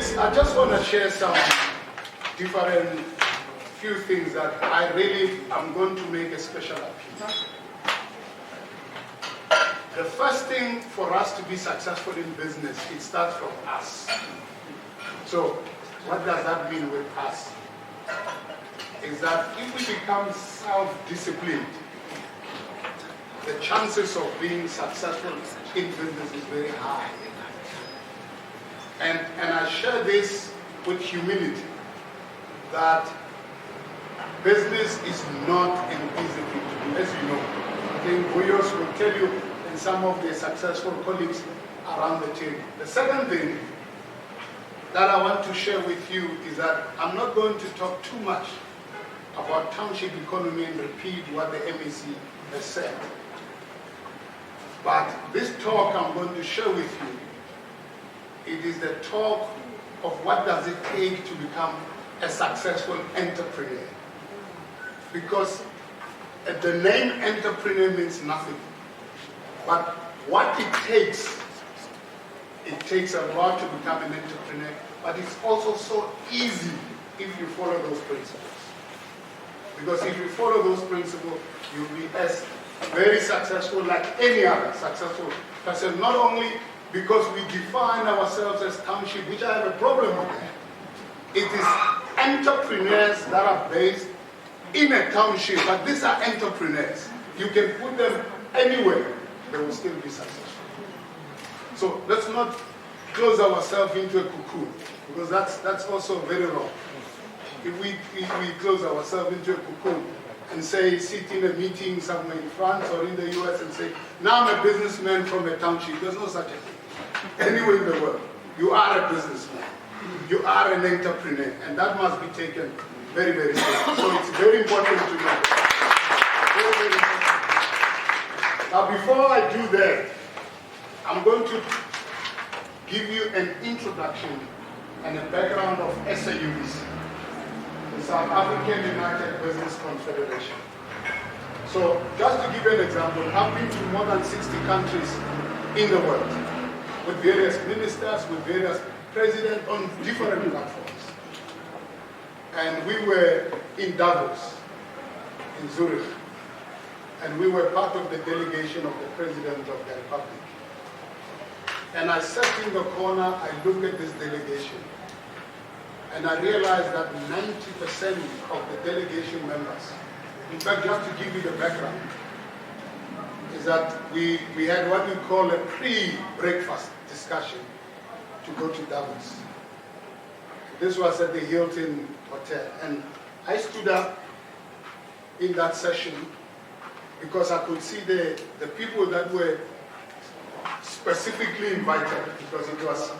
colleagues, I just want to share some different few things that I really am going to make a special appeal. The first thing for us to be successful in business, it starts from us. So, what does that mean with us? Is that if we become self-disciplined, the chances of being successful in business is very high. And I share this with humility, that business is not an easy thing to do, as you know. I think Boyos will tell you, and some of the successful colleagues around the table. The second thing that I want to share with you is that I'm not going to talk too much about township economy and repeat what the MEC has said. But this talk I'm going to share with you, it is the talk of what does it take to become a successful entrepreneur. Because the name entrepreneur means nothing. But what it takes a lot to become an entrepreneur, but it's also so easy if you follow those principles. Because if you follow those principles, you'll be as very successful like any other successful person, not only because we define ourselves as township, which I have a problem with that. It is entrepreneurs that are based in a township, but these are entrepreneurs. You can put them anywhere, they will still be successful. So let's not close ourselves into a cocoon, because that's also very wrong. If we close ourselves into a cocoon and say, sit in a meeting somewhere in France or in the US and say, now I'm a businessman from a township, there's no such a thing. Anywhere in the world, you are a businessman. You are an entrepreneur, and that must be taken very, very seriously. So it's very important to know. Very, very important. Now, before I do that, I'm going to give you an introduction and a background of SAUBC, the South African United Business Confederation. So, just to give you an example, I've been to more than 60 countries in the world, with various ministers, with various presidents on different platforms. And we were in Davos, in Zurich, and we were part of the delegation of the President of the Republic. And I sat in the corner, I looked at this delegation, and I realized that 90% of the delegation members, in fact, just to give you the background, is that we had what we call a pre-breakfast discussion to go to Davos. This was at the Hilton Hotel, and I stood up in that session because I could see the people that were specifically invited, because it was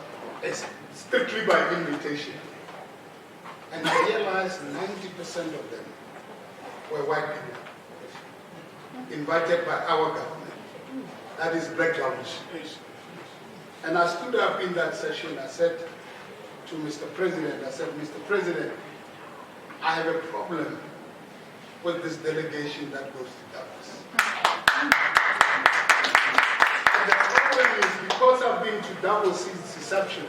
strictly by invitation. And I realized 90% of them were white people, invited by our government. That is black government. And I stood up in that session, I said to Mr. President, I said, Mr. President, I have a problem with this delegation that goes to Davos. And the problem is, because I've been to Davos since inception,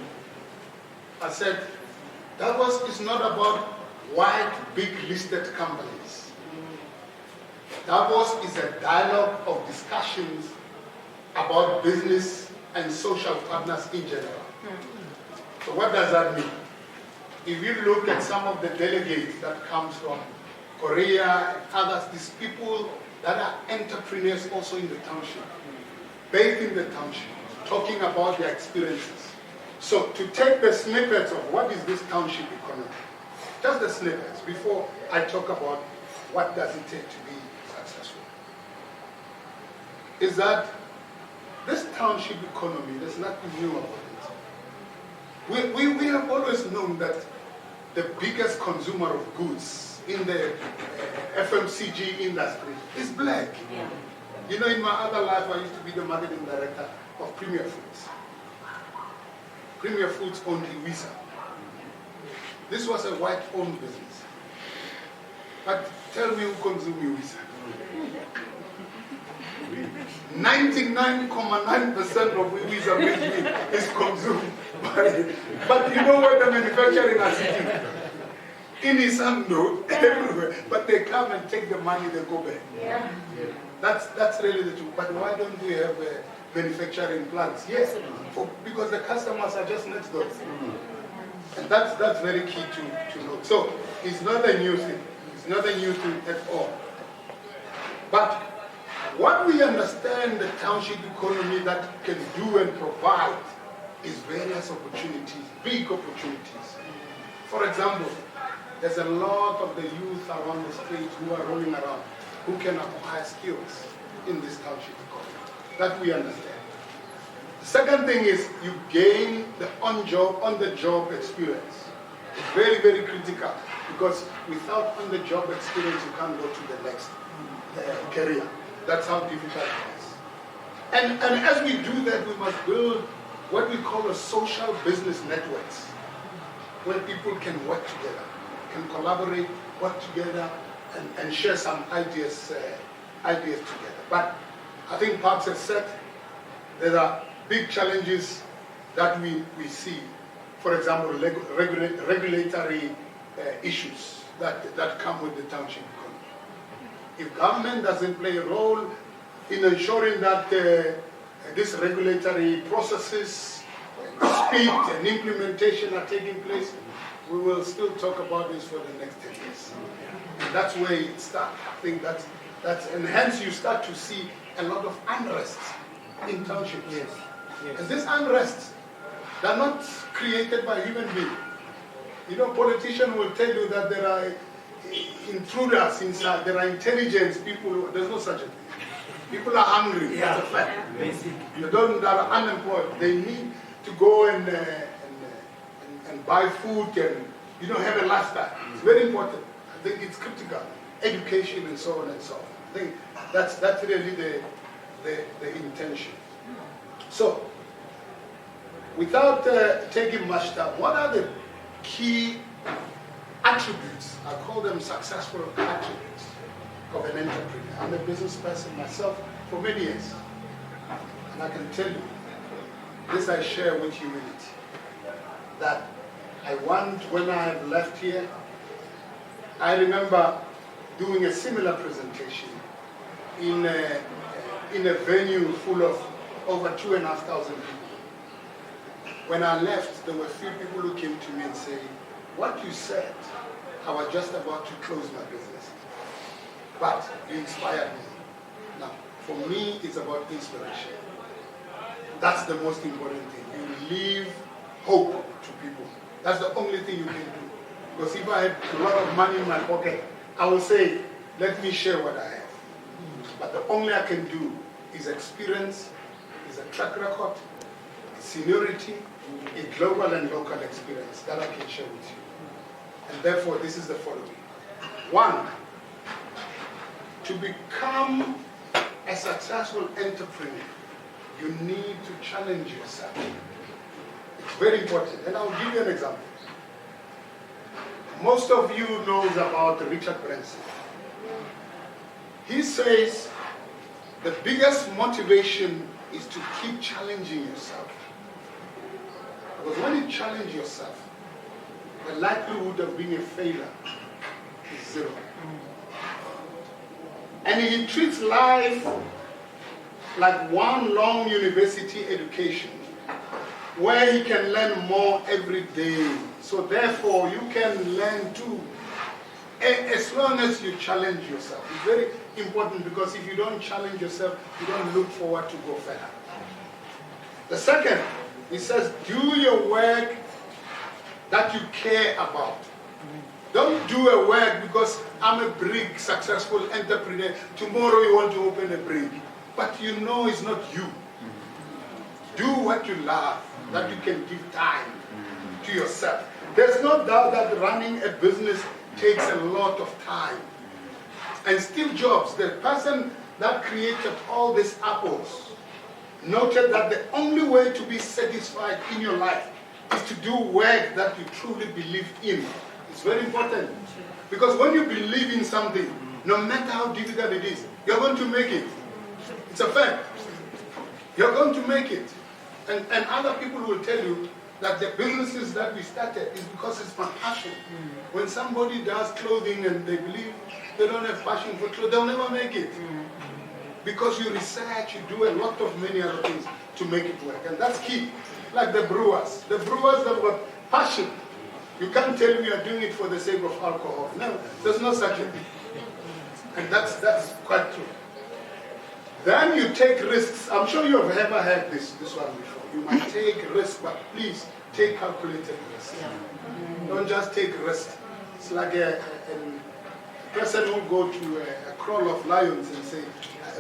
I said, Davos is not about white, big listed companies. Davos is a dialogue of discussions about business and social partners in general. So what does that mean? If you look at some of the delegates that come from Korea and others, these people that are entrepreneurs also in the township, based in the township, talking about their experiences. So to take the snippets of what is this township economy, just the snippets, before I talk about what does it take to be successful, is that this township economy, there's nothing new about it. We have always known that the biggest consumer of goods in the FMCG industry is black. Yeah. You know, in my other life, I used to be the marketing director of Premier Foods. Premier Foods owned Iwisa. This was a white-owned business. But tell me who consumes Iwisa? 99.9% of Iwisa is consumed But you know what the manufacturing are sitting? In his hand, no, everywhere. But they come and take the money, they go back. Yeah. That's really the truth. But why don't we have manufacturing plants? Yes, because the customers are just next door. And that's very key to know. So it's not a new thing. It's not a new thing at all. But what we understand the township economy that can do and provide is various opportunities, big opportunities. For example, there's a lot of the youth around the streets who are rolling around who can acquire skills in this township economy. That we understand. The second thing is you gain the on-the-job experience. It's very, very critical because without on-the-job experience, you can't go to the next career. That's how difficult it is. And as we do that, we must build what we call a social business networks, where people can work together, can collaborate, work together, and share some ideas together. But I think Parks has said there are big challenges that we see. For example, regulatory issues that come with the township economy. If government doesn't play a role in ensuring that these regulatory processes, speed and implementation are taking place, we will still talk about this for the next 10 years. And that's where it starts. I think and hence you start to see a lot of unrest in townships. Yes. And these unrests, they're not created by human beings. You know, politicians will tell you that there are intruders inside, there are intelligence people, there's no such a thing. People are hungry, that's a fact. They are unemployed. They need to go and buy food and have a lifestyle. It's very important. I think it's critical. Education and so on and so on. I think that's really the intention. So, without taking much time, what are the key attributes? I call them successful attributes of an entrepreneur. I'm a business person myself for many years. And I can tell you, this I share with humility, that I want, when I have left here, I remember doing a similar presentation in a venue full of over 2,500 people. When I left, there were a few people who came to me and said, what you said, I was just about to close my business. But you inspired me. Now, for me, it's about inspiration. That's the most important thing. You leave hope to people. That's the only thing you can do. Because if I had a lot of money in my pocket, I would say, let me share what I have. But the only I can do is experience, is a track record, seniority, a global and local experience that I can share with you. And therefore, this is the following. One, to become a successful entrepreneur, you need to challenge yourself. It's very important. And I'll give you an example. Most of you knows about Richard Branson. He says the biggest motivation is to keep challenging yourself. Because when you challenge yourself, the likelihood of being a failure is zero. And he treats life like one long university education where he can learn more every day. So therefore, you can learn too, as long as you challenge yourself. It's very important because if you don't challenge yourself, you don't look forward to go further. The second, he says, do your work that you care about. Don't do a work because I'm a big, successful entrepreneur. Tomorrow you want to open a brig. But you know it's not you. Do what you love, that you can give time to yourself. There's no doubt that running a business takes a lot of time. And Steve Jobs, the person that created all these apples, noted that the only way to be satisfied in your life is to do work that you truly believe in. It's very important. Because when you believe in something, no matter how difficult it is, you're going to make it. It's a fact. You're going to make it. And other people will tell you, that the businesses that we started is because it's my passion. When somebody does clothing and they believe they don't have passion for clothes, they'll never make it. Because you research, you do a lot of many other things to make it work. And that's key. Like the brewers. The brewers have got passion. You can't tell me you're doing it for the sake of alcohol. No, there's no such a thing. And that's quite true. Then you take risks. I'm sure you have ever had this one before. You might take risks, but please take calculated risks. Don't just take risks. It's like a person who go to a kraal of lions and say,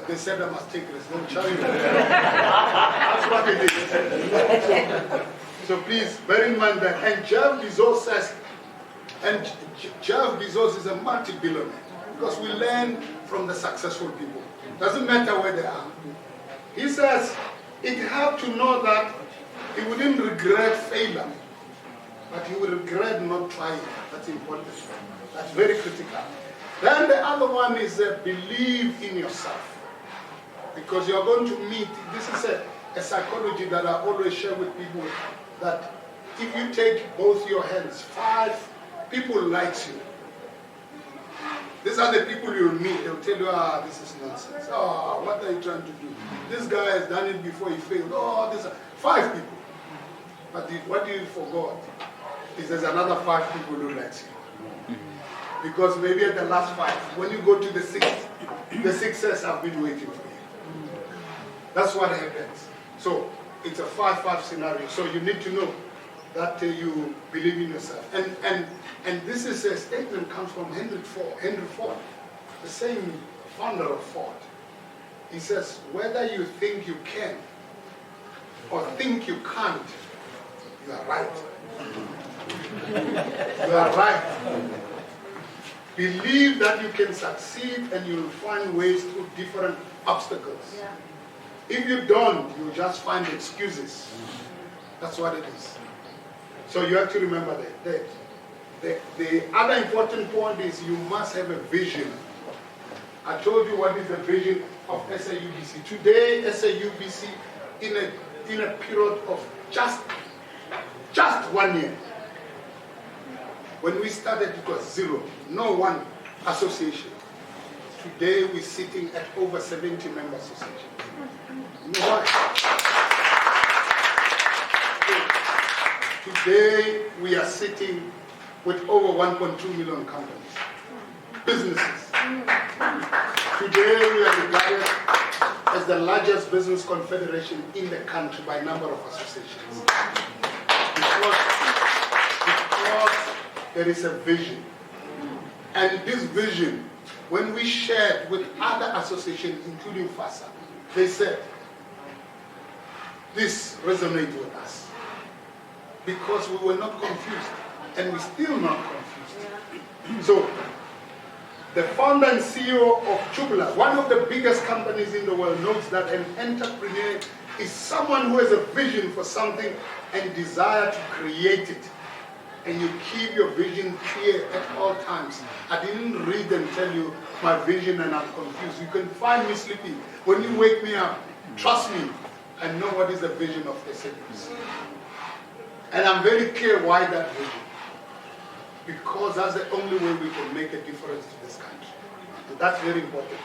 they said I must take risks. Don't tell you. That's what it is. So please bear in mind that. And Jeff Bezos says, and Jeff Bezos is a multi-billionaire because we learn from the successful people. Doesn't matter where they are. He says it helped to know that he wouldn't regret failure, but he would regret not trying. That's important. That's very critical. Then the other one is believe in yourself. Because you're going to meet, this is a psychology that I always share with people, that if you take both your hands, 5 people likes you. These are the people you'll meet. They'll tell you, this is nonsense. Oh, what are you trying to do? This guy has done it before, he failed. Oh, this 5 people. But what do you forgot is there's another 5 people who likes you. Because maybe at the last 5, when you go to the 6th, the 6th says, I've been waiting for you. That's what happens. So it's a 5-5 scenario. So you need to know that you believe in yourself. And this is a statement comes from Henry Ford, the same founder of Ford. He says, whether you think you can or think you can't, you are right. You are right. Believe that you can succeed and you'll find ways through different obstacles. Yeah. If you don't, you just find excuses. That's what it is. So you have to remember that. The other important point is you must have a vision. I told you what is the vision of SAUBC. Today, SAUBC, in a period of just 1 year. When we started, it was 0. No one association. Today, we're sitting at over 70 member associations. You know why? Today, we are sitting with over 1.2 million companies, businesses. Today, we are regarded as the largest business confederation in the country by number of associations. Because there is a vision. And this vision, when we shared with other associations, including FASA, they said, this resonates with us. Because we were not confused. And we're still not confused. So, the founder and CEO of Jubilee, one of the biggest companies in the world, knows that an entrepreneur is someone who has a vision for something and desire to create it. And you keep your vision clear at all times. I didn't read and tell you my vision and I'm confused. You can find me sleeping. When you wake me up, trust me, I know what is the vision of SAUBC. And I'm very clear why that vision. Because that's the only way we can make a difference to this country. So that's very important.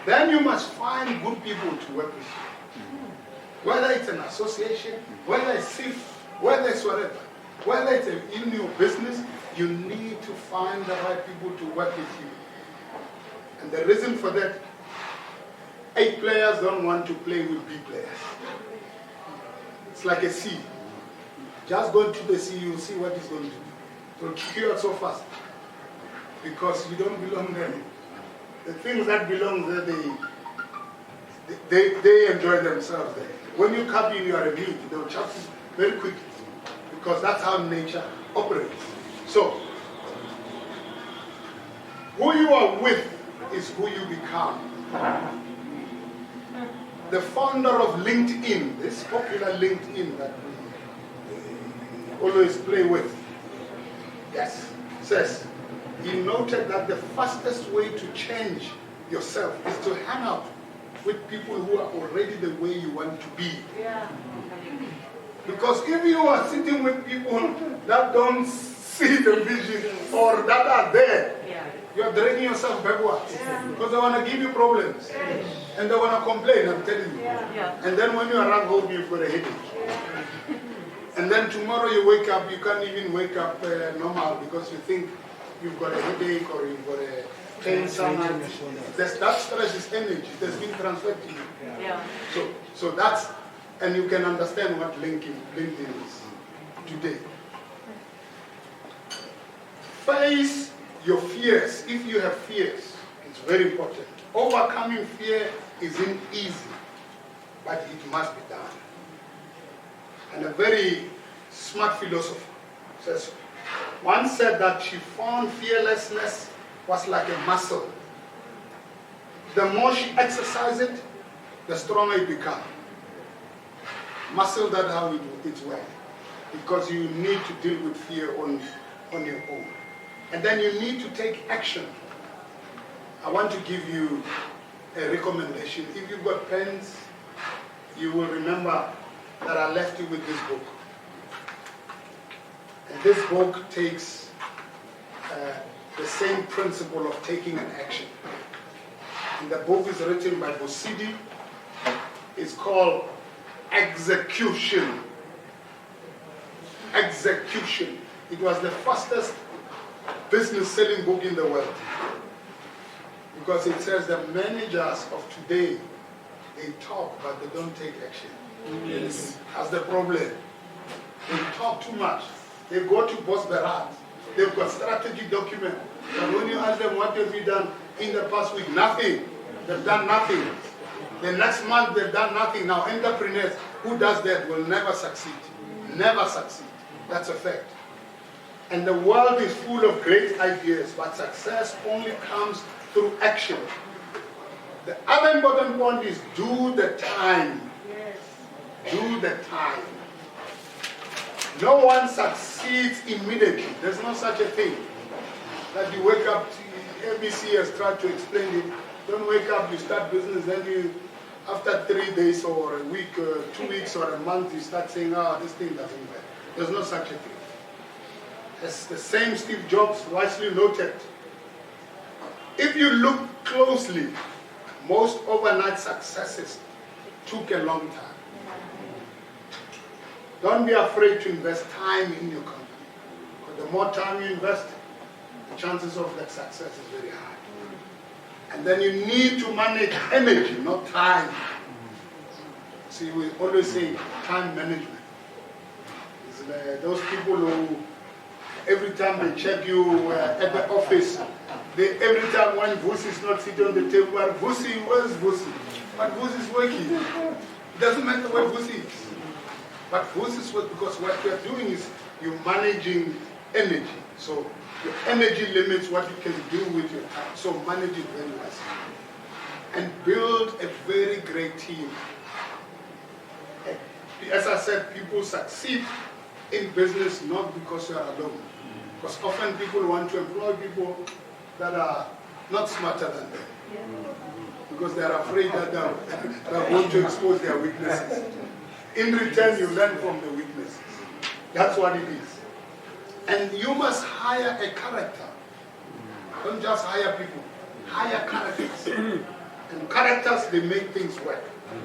Then you must find good people to work with you. Whether it's an association, whether it's SIF, whether it's whatever. Whether it's in your business, you need to find the right people to work with you. And the reason for that, A players don't want to play with B players. It's like a sea. Just go into the sea, you'll see what it's going to do. It will kick you out so fast. Because you don't belong there. The things that belong there, they enjoy themselves there. When you come in, you are a meat. They'll chop you very quickly. Because that's how nature operates. So, who you are with is who you become. The founder of LinkedIn, this popular LinkedIn that we always play with, yes, says, he noted that the fastest way to change yourself is to hang out with people who are already the way you want to be. Yeah. Because if you are sitting with people that don't see the vision or that are there, you are dragging yourself backwards. Because they want to give you problems. And they want to complain, I'm telling you. And then when you arrive home, you've got a headache. And then tomorrow you wake up, you can't even wake up normal because you think you've got a headache or you've got a pain somewhere. That stress is energy that's been transferred to you. So that's, and you can understand what LinkedIn is today. Face your fears. If you have fears, it's very important. Overcoming fear isn't easy, but it must be done. And a very smart philosopher says, once said that she found fearlessness was like a muscle. The more she exercised it, the stronger it becomes. Muscle, that's how it works. Because you need to deal with fear on your own. And then you need to take action. I want to give you a recommendation. If you've got pens, you will remember that I left you with this book. And this book takes the same principle of taking an action. And the book is written by Bosidi. It's called Execution. Execution. It was the fastest business selling book in the world. Because it says the managers of today, they talk but they don't take action. Yes. That's the problem. They talk too much. They go to Boss Berat. They've got strategy document. But when you ask them what have you done in the past week, nothing. They've done nothing. The next month they've done nothing. Now entrepreneurs who does that will never succeed. Never succeed. That's a fact. And the world is full of great ideas, but success only comes through action. The other important point is do the time. Do the time. No one succeeds immediately. There's no such a thing. That you wake up, ABC has tried to explain it. Don't wake up, you start business, then you, after 3 days or a week, 2 weeks or a month, you start saying, this thing doesn't work. There's no such a thing. As the same Steve Jobs wisely noted, if you look closely, most overnight successes took a long time. Don't be afraid to invest time in your company. Because the more time you invest, the chances of that success is very high. And then you need to manage energy, not time. See, we always say time management. It's those people who, every time they check you at the office, every time when Vusi is not sitting on the table, Vusi, where's Vusi? But Vusi is working. It doesn't matter where Vusi is. But Vusi is working because what you're doing is you're managing energy. So your energy limits what you can do with your time. So manage it very wisely. And build a very great team. As I said, people succeed in business not because you are alone. Because often people want to employ people that are not smarter than them. Because they are afraid that they want to expose their weaknesses. In return, you learn from the weaknesses. That's what it is. And you must hire a character. Don't just hire people. Hire characters. And characters, they make things work.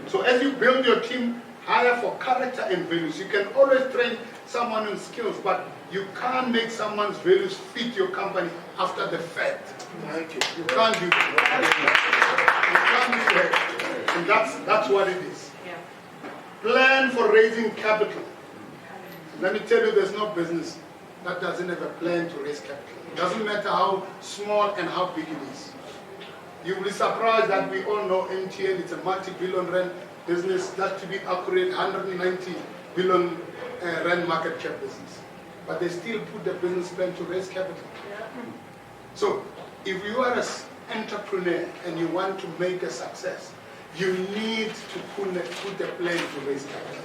So as you build your team, hire for character and values. You can always train someone in skills, but you can't make someone's values fit your company after the fact. You can't do that. You can't do that. And that's what it is. Plan for raising capital. Let me tell you, there's no business that doesn't have a plan to raise capital. It doesn't matter how small and how big it is. You will be surprised that we all know MTN, it's a multi-billion rand business. That to be accurate, 190 billion rand market cap business. But they still put the business plan to raise capital. So if you are an entrepreneur and you want to make a success, you need to put a plan to raise capital.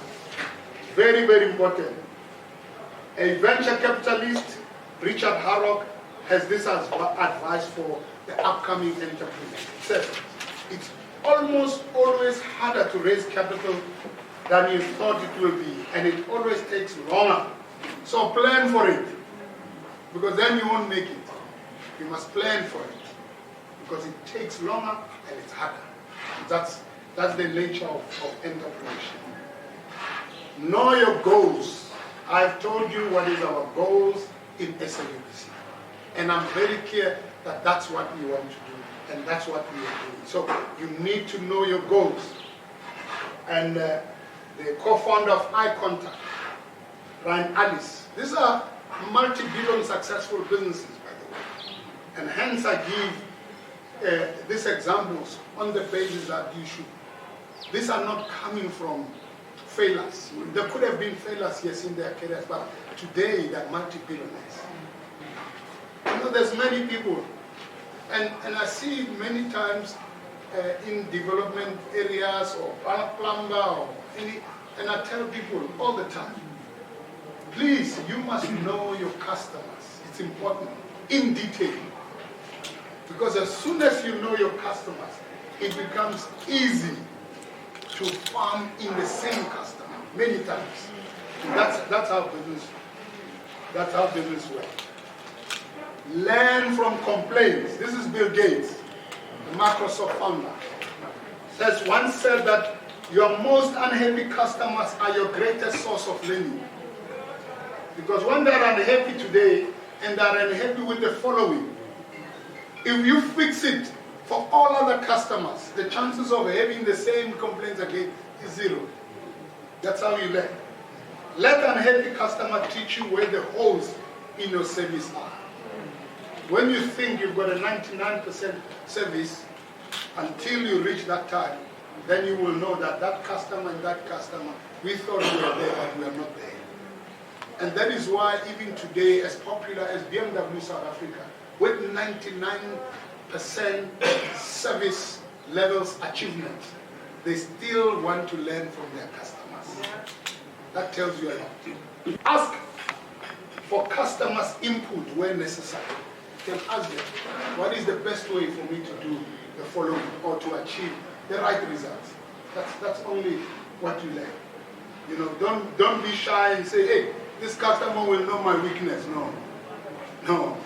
Very, very important. A venture capitalist, Richard Harrock, has this as advice for the upcoming entrepreneur. He says, it's almost always harder to raise capital than you thought it will be, and it always takes longer. So plan for it, because then you won't make it. You must plan for it, because it takes longer and it's harder. That's the nature of entrepreneurship. Know your goals. I've told you what is our goals in SAUBC, and I'm very clear that that's what we want to do, and that's what we are doing. So you need to know your goals. And the co-founder of Eye Contact, Ryan Alice, these are multi-billion successful businesses, by the way. And hence I give these examples on the basis that you should. These are not coming from failures. There could have been failures, yes, in their careers, but today they're multi-billionaires. You know, there's many people, and I see it many times in development areas or plumber or any, and I tell people all the time, please, you must know your customers. It's important, in detail. Because as soon as you know your customers, it becomes easy to farm in the same customer many times. That's how business works. Learn from complaints. This is Bill Gates, the Microsoft founder. Once said that your most unhappy customers are your greatest source of learning. Because when they're unhappy today and they're unhappy with the following, if you fix it for all other customers, the chances of having the same complaints again is zero. That's how you learn. Let an unhappy customer teach you where the holes in your service are. When you think you've got a 99% service, until you reach that time, then you will know that that customer and that customer, we thought we were there, but we are not there. And that is why even today, as popular as BMW South Africa, with 99% service levels achievement, they still want to learn from their customers. That tells you a lot. Ask for customers' input when necessary. You can ask them, what is the best way for me to do the following or to achieve the right results? That's only what you learn. You know, don't be shy and say, hey, this customer will know my weakness. No.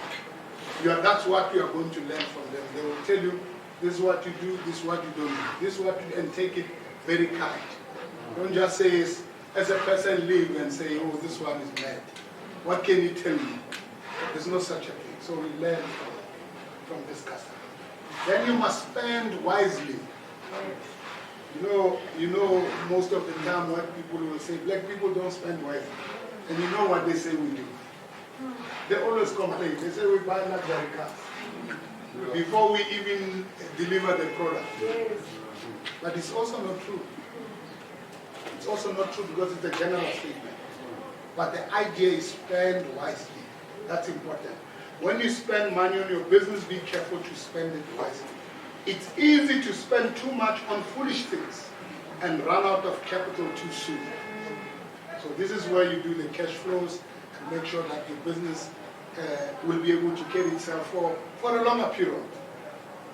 That's what you are going to learn from them. They will tell you, this is what you do, this is what you don't do, this is what you do, and take it very kind. Don't just say, as a person leave and say, oh, this one is mad. What can you tell me? There's no such a thing. So we learn from this customer. Then you must spend wisely. You know, most of the time what people will say, black people don't spend wisely. And you know what they say we do. They always complain. They say we buy luxury cars before we even deliver the product. But it's also not true. It's also not true because it's a general statement. But the idea is spend wisely. That's important. When you spend money on your business, be careful to spend it wisely. It's easy to spend too much on foolish things and run out of capital too soon. So this is where you do the cash flows and make sure that your business will be able to carry itself for a longer period.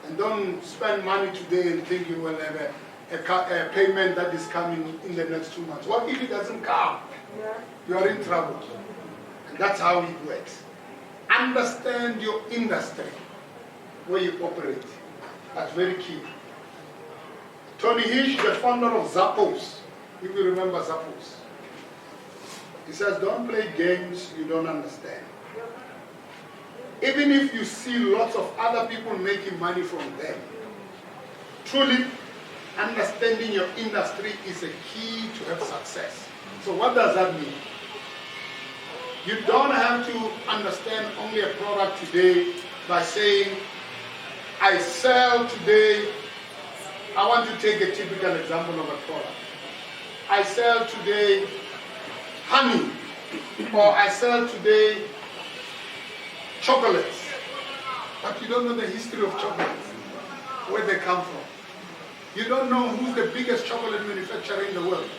And don't spend money today and think you will have a payment that is coming in the next 2 months. What if it doesn't come? You are in trouble. And that's how it works. Understand your industry, where you operate. That's very key. Tony Hish, the founder of Zappos, if you remember Zappos, he says, don't play games you don't understand. Even if you see lots of other people making money from them, truly understanding your industry is a key to have success. So what does that mean? You don't have to understand only a product today by saying, I sell today. I want to take a typical example of a product. I sell today honey, or I sell today chocolates. But you don't know the history of chocolates, where they come from. You don't know who's the biggest chocolate manufacturer in the world.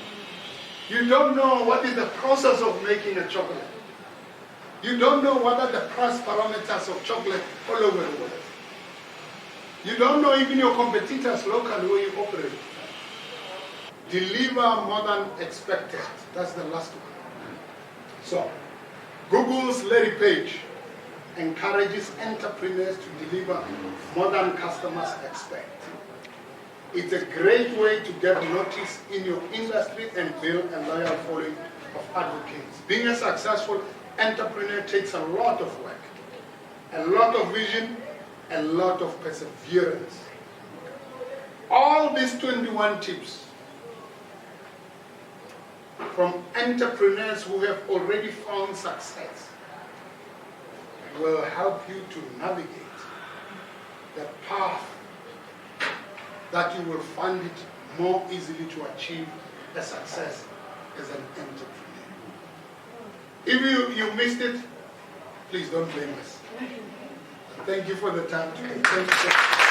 You don't know what is the process of making a chocolate. You don't know what are the price parameters of chocolate all over the world. You don't know even your competitors locally where you operate. deliver more than expected. That's the last one. So, Google's Larry Page encourages entrepreneurs to deliver more than customers expect. It's a great way to get noticed in your industry and build a loyal following of advocates. Being a successful entrepreneur takes a lot of work, a lot of vision, a lot of perseverance. All these 21 tips from entrepreneurs who have already found success will help you to navigate the path that you will find it more easily to achieve a success as an entrepreneur. If you missed it, please don't blame us. Thank you for the time today. Thank you.